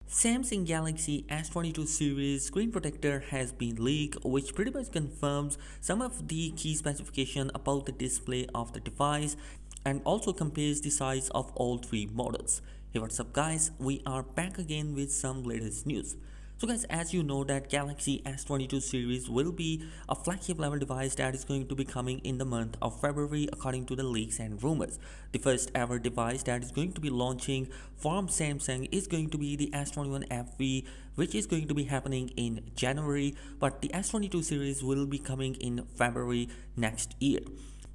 Samsung Galaxy S22 series screen protector has been leaked, which pretty much confirms some of the key specification about the display of the device and also compares the size of all three models. Hey, what's up guys? We are back again with some latest news. So guys, as you know that Galaxy S22 series will be a flagship level device that is going to be coming in the month of February according to the leaks and rumors. The first ever device that is going to be launching from Samsung is going to be the S21 FE, which is going to be happening in January, but the S22 series will be coming in February next year.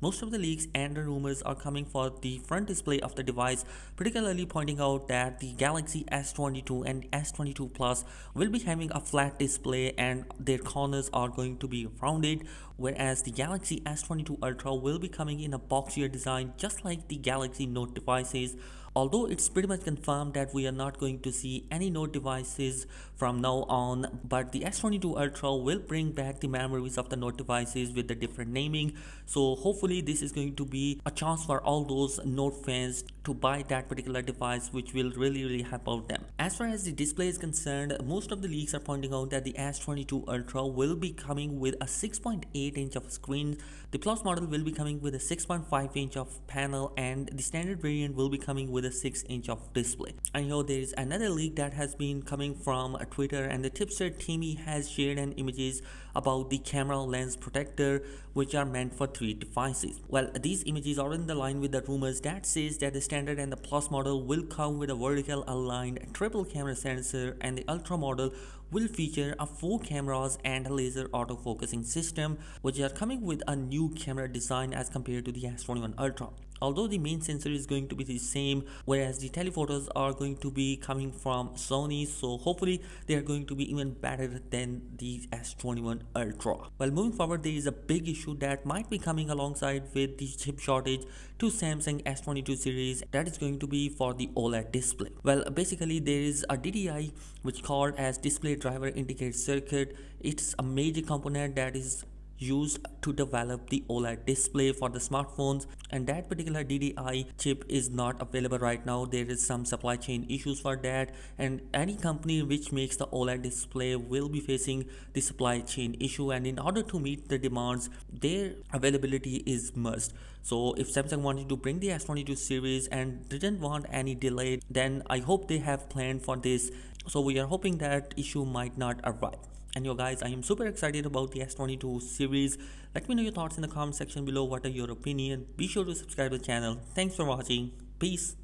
Most of the leaks and the rumors are coming for the front display of the device, particularly pointing out that the Galaxy S22 and S22 Plus will be having a flat display and their corners are going to be rounded, whereas the Galaxy S22 Ultra will be coming in a boxier design just like the Galaxy Note devices. Although it's pretty much confirmed that we are not going to see any Note devices from now on, but the S22 Ultra will bring back the memories of the Note devices with the different naming. So hopefully this is going to be a chance for all those Note fans to buy that particular device, which will really help out them. As far as the display is concerned, most of the leaks are pointing out that the S22 Ultra will be coming with a 6.8 inch of screen. The Plus model will be coming with a 6.5 inch of panel, and the standard variant will be coming with a 6 inch of display. And here there is another leak that has been coming from Twitter, and the tipster Timmy has shared an images about the camera lens protector which are meant for three devices. Well, these images are in the line with the rumors that says that the standard and the Plus model will come with a vertical aligned triple camera sensor, and the Ultra model will feature a 4 cameras and a laser autofocusing system, which are coming with a new camera design as compared to the S21 Ultra. Although the main sensor is going to be the same, whereas the telephotos are going to be coming from Sony, so hopefully they are going to be even better than the S21 Ultra. Well, moving forward, there is a big issue that might be coming alongside with the chip shortage to Samsung S22 series, that is going to be for the OLED display. Well, basically there is a DDI which called as display driver integrated circuit. It's a major component that is used to develop the OLED display for the smartphones, and that particular DDI chip is not available right now. There is some supply chain issues for that, and any company which makes the OLED display will be facing the supply chain issue, and in order to meet the demands, their availability is must. So if Samsung wanted to bring the S22 series and didn't want any delay, then I hope they have planned for this. So we are hoping that issue might not arrive. And yo guys, I am super excited about the S22 series. Let me know your thoughts in the comment section below. What are your opinion? Be sure to subscribe to the channel. Thanks for watching. Peace.